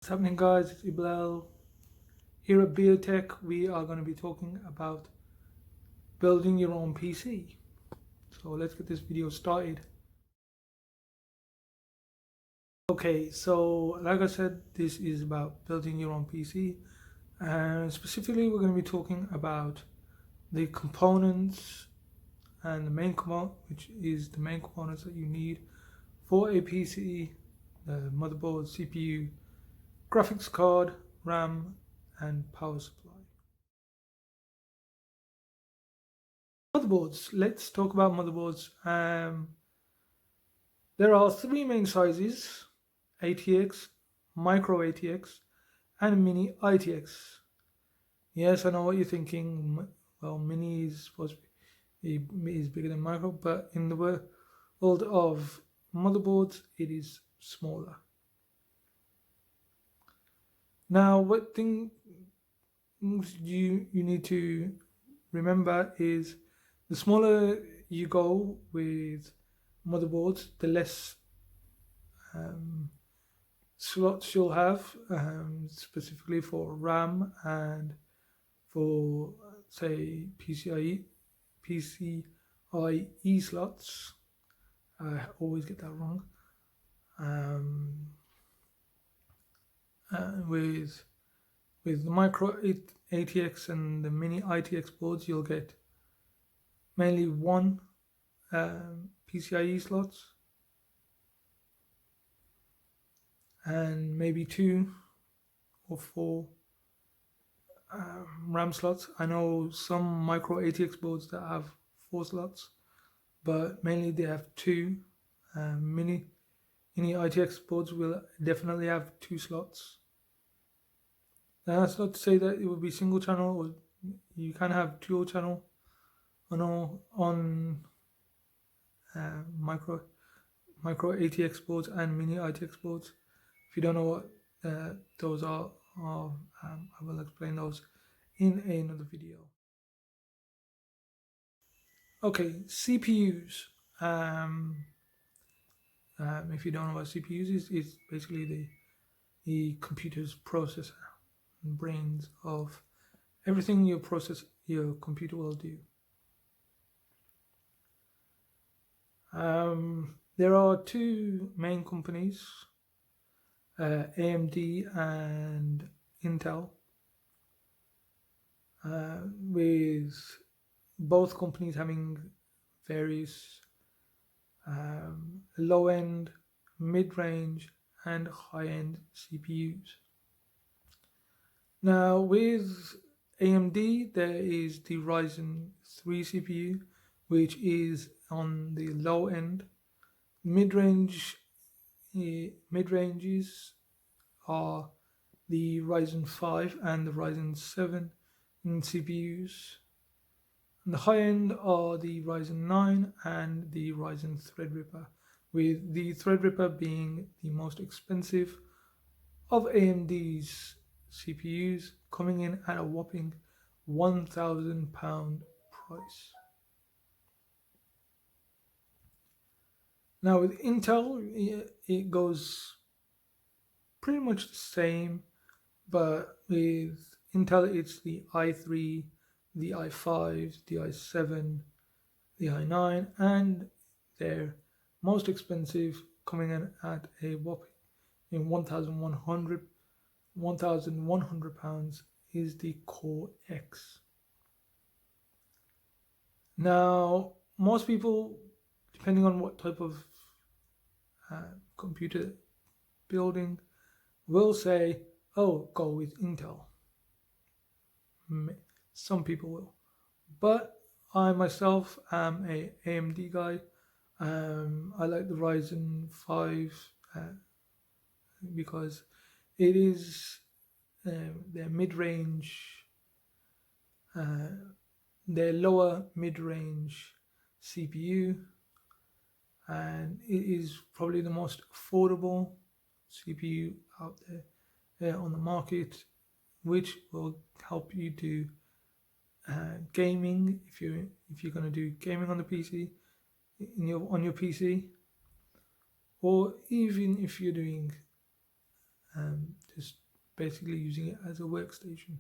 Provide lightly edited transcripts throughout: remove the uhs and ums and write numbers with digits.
What's happening, guys? It's Iblal. Here at Biotech, we are going to be talking about building your own PC. So let's get this video started. Okay, so like I said, this is about building your own PC. And specifically, we're going to be talking about the components and the main component, which is the main components that you need for a PC: the motherboard, CPU, graphics card, RAM, and power supply. Motherboards. Let's talk about motherboards. There are three main sizes: ATX, micro ATX, and mini ITX. Yes, I know what you're thinking. Well, mini is supposed to be is bigger than micro, but in the world of motherboards, it is smaller. Now, what things you need to remember is the smaller you go with motherboards, the less slots you'll have, specifically for RAM and for say PCIe slots. I always get that wrong. With the micro ATX and the mini ITX boards, you'll get mainly one PCIe slots and maybe two or four RAM slots. I know some micro ATX boards that have four slots, but mainly they have two. Mini ITX boards will definitely have two slots. Now, that's not to say that it will be single channel, or you can have dual channel on micro ATX boards and mini ITX boards. If you don't know what those are, I will explain those in another video. Okay, CPUs. If you don't know what CPUs is, it's basically the computer's processor and brains of everything your computer will do. There are two main companies, AMD and Intel, with both companies having various low-end, mid-range, and high-end CPUs. Now, with AMD, there is the Ryzen 3 CPU, which is on the low end. Mid-ranges are the Ryzen 5 and the Ryzen 7 CPUs. And the high end are the Ryzen 9 and the Ryzen Threadripper, with the Threadripper being the most expensive of AMD's CPUs, coming in at a whopping £1,000 price. Now with Intel, it goes pretty much the same, but with Intel it's the i3, the i5, the i7, the i9, and their most expensive coming in at a whopping £1,100 is the Core X. Now, most people, depending on what type of computer building, will say, oh, go with Intel. Some people will. But I myself am a AMD guy. I like the Ryzen 5 because it is their mid-range, their lower mid-range CPU, and it is probably the most affordable CPU out there on the market, which will help you do gaming if you're going to do gaming on the PC on your PC, or even if you're doing just basically using it as a workstation.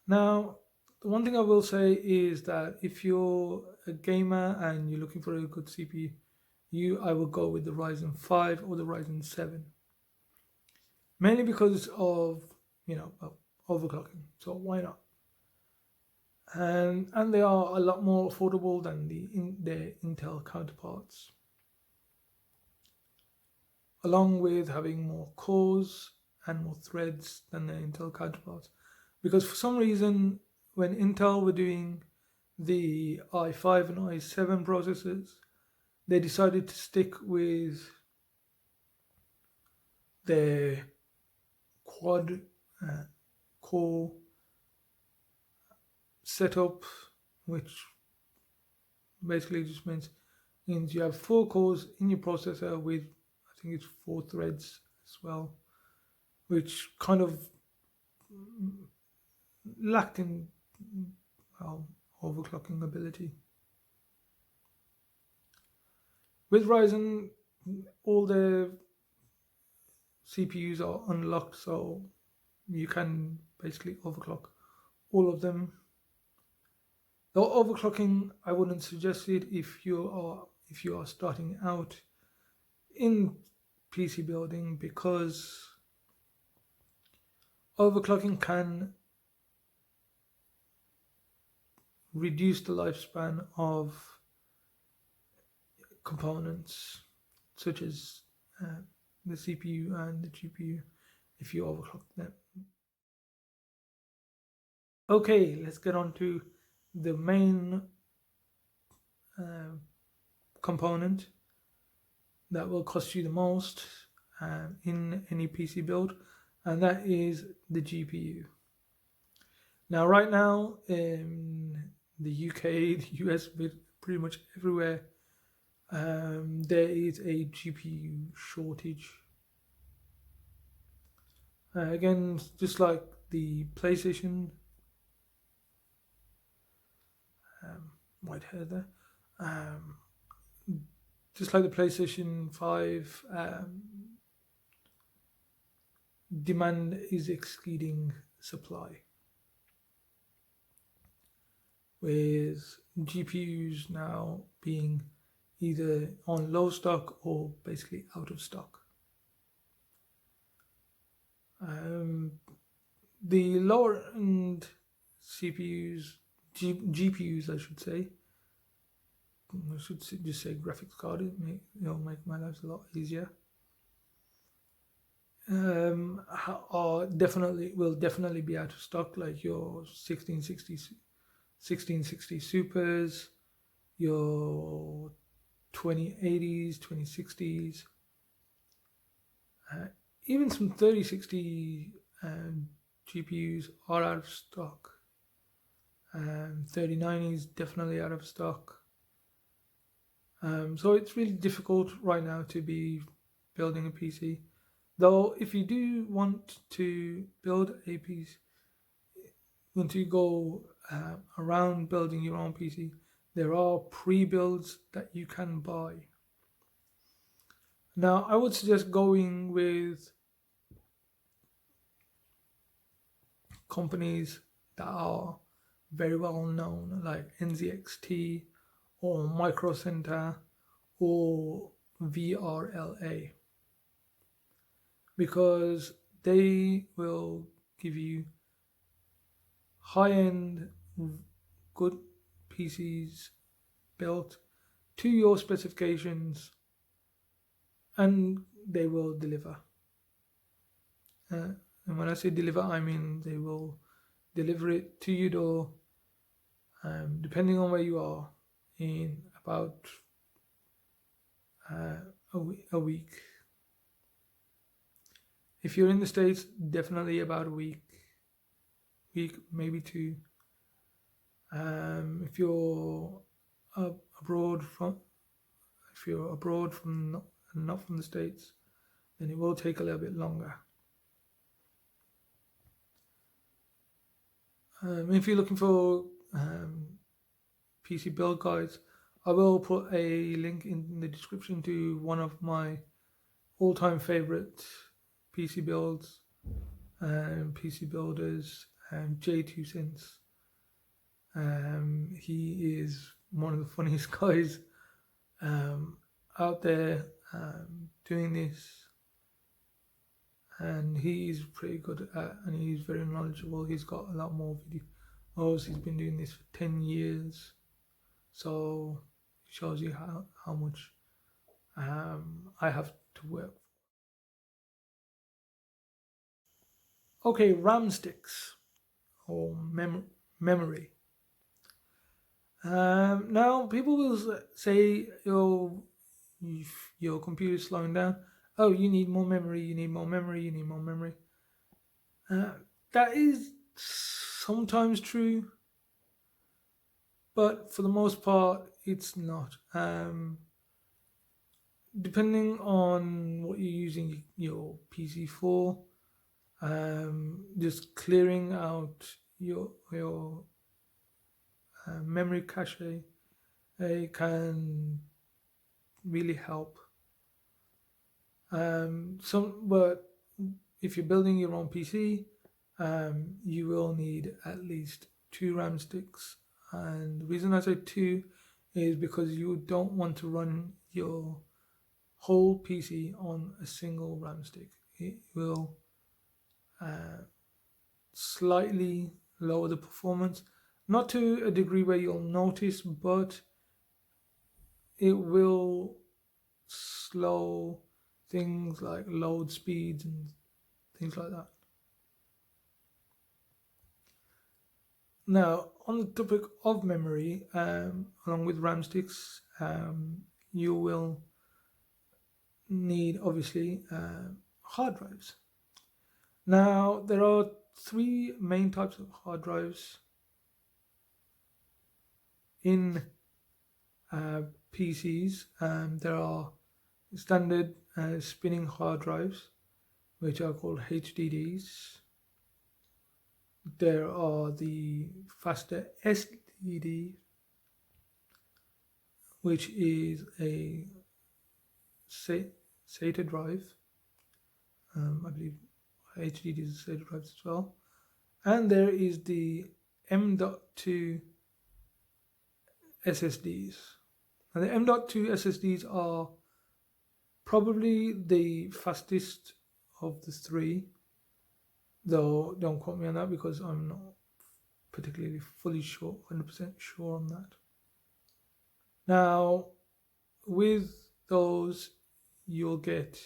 Now, the one thing I will say is that if you're a gamer and you're looking for a good CPU, I will go with the Ryzen 5 or the Ryzen 7. Mainly because of, overclocking. So why not? And they are a lot more affordable than their Intel counterparts. Along with having more cores and more threads than their Intel counterparts. Because for some reason, when Intel were doing the i5 and i7 processors, they decided to stick with their quad core setup, which basically just means you have 4 cores in your processor with, I think it's 4 threads as well, which kind of lacked in overclocking ability. With Ryzen, all the CPUs are unlocked, so you can basically overclock all of them. Though overclocking, I wouldn't suggest it if you are starting out in PC building, because overclocking can reduce the lifespan of components such as the CPU and the GPU if you overclock them. Okay, let's get on to the main component that will cost you the most in any PC build, and that is the GPU. Now, right now in the UK, the US, pretty much everywhere, there is a GPU shortage. Again, just like the PlayStation, white hair there, just like the PlayStation 5, demand is exceeding supply, with GPUs now being either on low stock or basically out of stock. The lower end CPUs, GPUs, I should say. I should just say graphics card. It'll make my life a lot easier. Will definitely be out of stock, like your 1660 Supers, your 2080s, 2060s, even some 3060 GPUs are out of stock. 3090s definitely out of stock. So it's really difficult right now to be building a PC. Though if you do want to build a PC, want to go around building your own PC, there are pre-builds that you can buy. Now, I would suggest going with companies that are very well known, like NZXT or Micro Center or VRLA, because they will give you high-end good PCs built to your specifications, and they will deliver. And when I say deliver, I mean they will deliver it to your door, depending on where you are, in about a week. If you're in the States, definitely about a week, maybe 2. If you're abroad from not from the States, then it will take a little bit longer. If you're looking for PC build guides, I will put a link in the description to one of my all-time favorite PC builds and PC builders, J2Sense. He is one of the funniest guys out there doing this, and he's pretty good at, and he's very knowledgeable. He's got a lot more videos. He's been doing this for 10 years, so it shows you how much I have to work. Okay, RAM sticks or memory. Now people will say if your computer is slowing down, oh, you need more memory, you need more memory, you need more memory. That is sometimes true, but for the most part, it's not. Depending on what you're using your PC for, just clearing out your memory cache can really help. But if you're building your own PC, you will need at least 2 RAM sticks. And the reason I say 2 is because you don't want to run your whole PC on a single RAM stick. It will slightly lower the performance, not to a degree where you'll notice, but it will slow things like load speeds and things like that. Now, on the topic of memory, along with RAM sticks, you will need obviously hard drives. Now, there are 3 main types of hard drives in PCs. There are standard spinning hard drives, which are called HDDs. There are the faster SSD, which is a SATA drive. I believe HDD is SATA drives as well. And there is the M.2 SSDs. And the M.2 SSDs are probably the fastest of the 3, though don't quote me on that because I'm not particularly fully sure, 100% sure on that. Now, with those, you'll get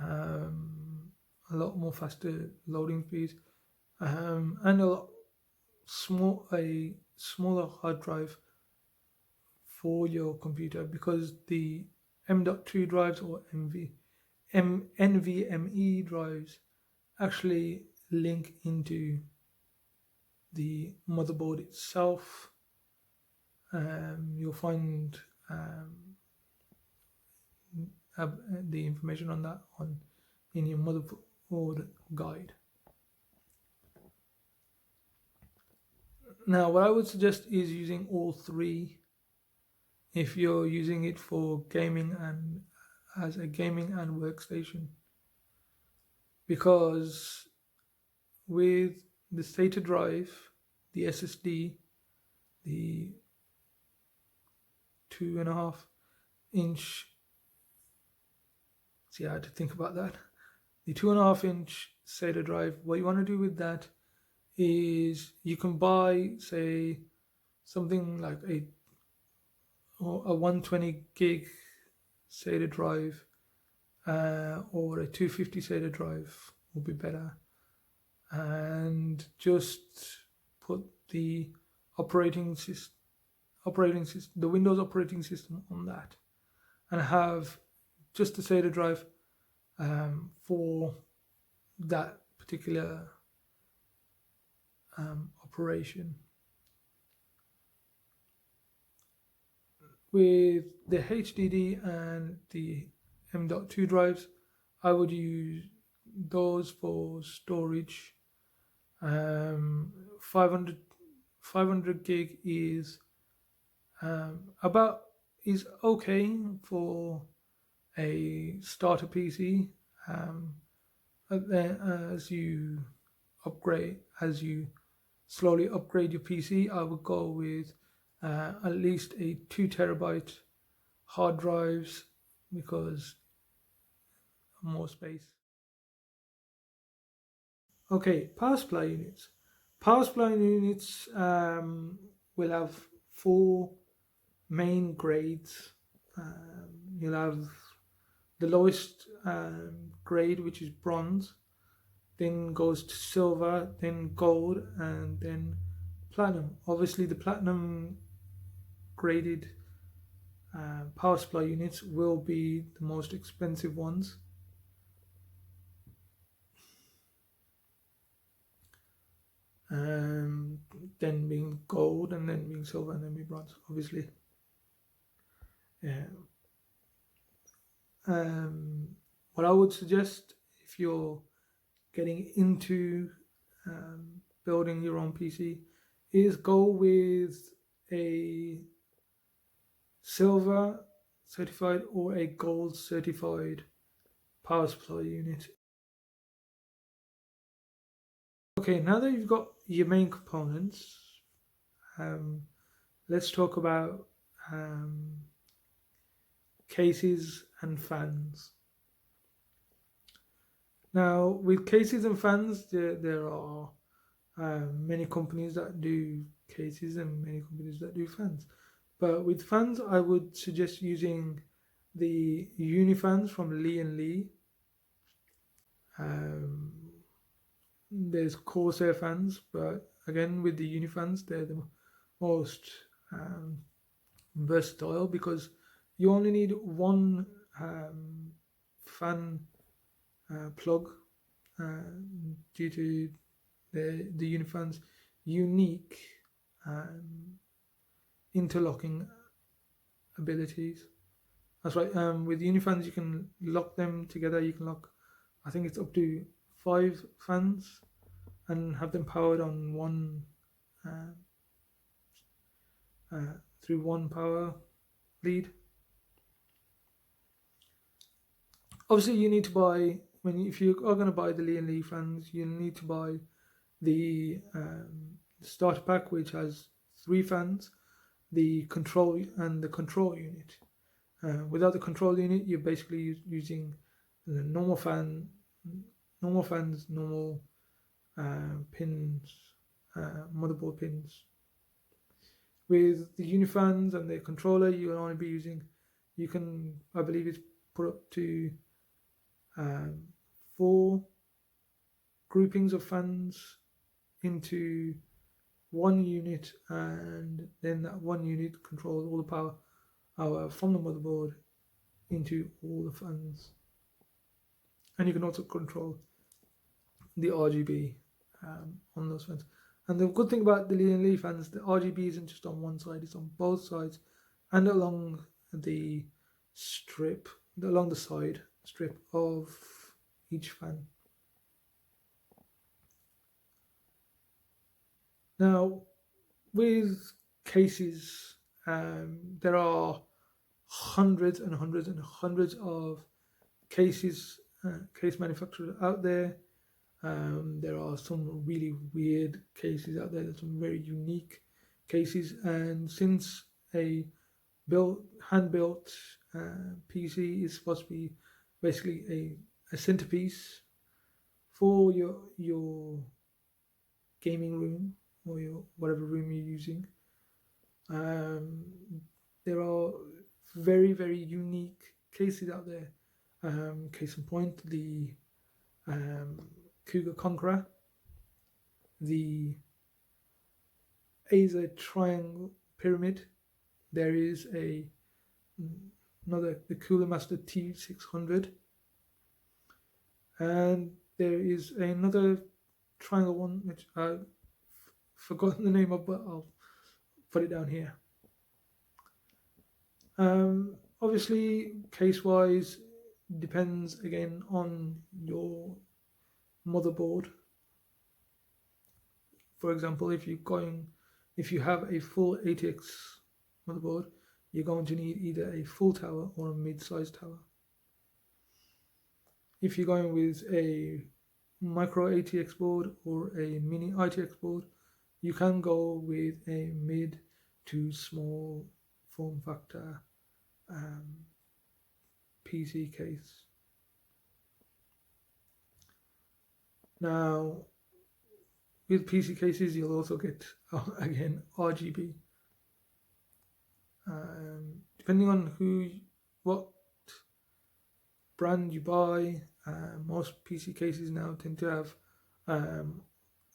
a lot more faster loading speeds and a smaller hard drive for your computer, because the M.2 drives or NVMe drives actually link into the motherboard itself. You'll find the information on that in your motherboard guide. Now, what I would suggest is using all 3 if you're using it for gaming and as a gaming and workstation, because with the SATA drive, the SSD, the 2.5-inch, see, I had to think about that. The 2.5-inch SATA drive, what you want to do with that is you can buy, say, something like a 120 gig SATA drive or a 250 SATA drive will be better, and just put the the Windows operating system on that, and have just the SATA drive for that particular operation. With the HDD and the M.2 drives, I would use those for storage. 500 gig is is okay for a starter PC. But then as you slowly upgrade your PC, I would go with at least a 2 terabyte hard drives because more space. Okay, power supply units. Power supply units will have four main grades. You'll have the lowest grade, which is bronze, then goes to silver, then gold, and then platinum. Obviously, the platinum graded power supply units will be the most expensive ones. Um, then being gold, and then being silver, and then being bronze, obviously. Yeah. What I would suggest if you're getting into building your own PC is go with a silver certified or a gold certified power supply unit. Okay, now that you've got your main components, um, let's talk about cases and fans. Now, with cases and fans, there are many companies that do cases and many companies that do fans. But with fans, I would suggest using the Unifans from Lee and Lee. Um, there's Corsair fans, but again, with the Unifans, they're the most versatile because you only need one fan plug due to the Unifans unique interlocking abilities. That's right. With Unifans, you can lock them together. You can lock, I think it's up to 5 fans, and have them powered on one uh, through one power lead. Obviously, you need to buy if you are going to buy the Lee and Lee fans, you need to buy the starter pack, which has 3 fans, the control and the control unit. Without the control unit, you're basically using the normal fans, normal pins, motherboard pins. With the Unifans and the controller, you'll only be using, I believe it's put up to 4 groupings of fans into one unit, and then that one unit controls all the power from the motherboard into all the fans. And you can also control the RGB on those fans. And the good thing about the Lee and Lee fans, the RGB isn't just on one side; it's on both sides, and along the side strip of each fan. Now, with cases, there are hundreds and hundreds and hundreds of case manufacturers out there. There are some really weird cases out there. There's some very unique cases, and since a hand-built PC is supposed to be basically a centerpiece for your gaming room or your whatever room you're using, um, there are very very unique cases out there. Case in point, the Cougar Conqueror, the Acer Triangle Pyramid. There is the Cooler Master T600, and there is another triangle one which I've forgotten the name of, but I'll put it down here. Obviously, case-wise, depends again on your motherboard. For example, if you have a full ATX motherboard, you're going to need either a full tower or a mid-sized tower. If you're going with a micro ATX board or a mini ITX board, you can go with a mid to small form factor PC case. Now, with PC cases, you'll also get, again, RGB. Depending on what brand you buy, most PC cases now tend to have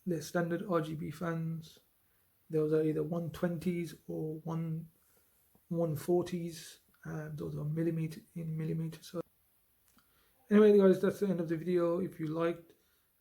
their standard RGB fans. Those are either 120s or 140s. Those are millimeter. So anyway, guys, that's the end of the video. If you liked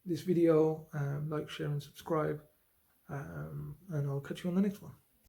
this video, like, share, and subscribe. And I'll catch you on the next one.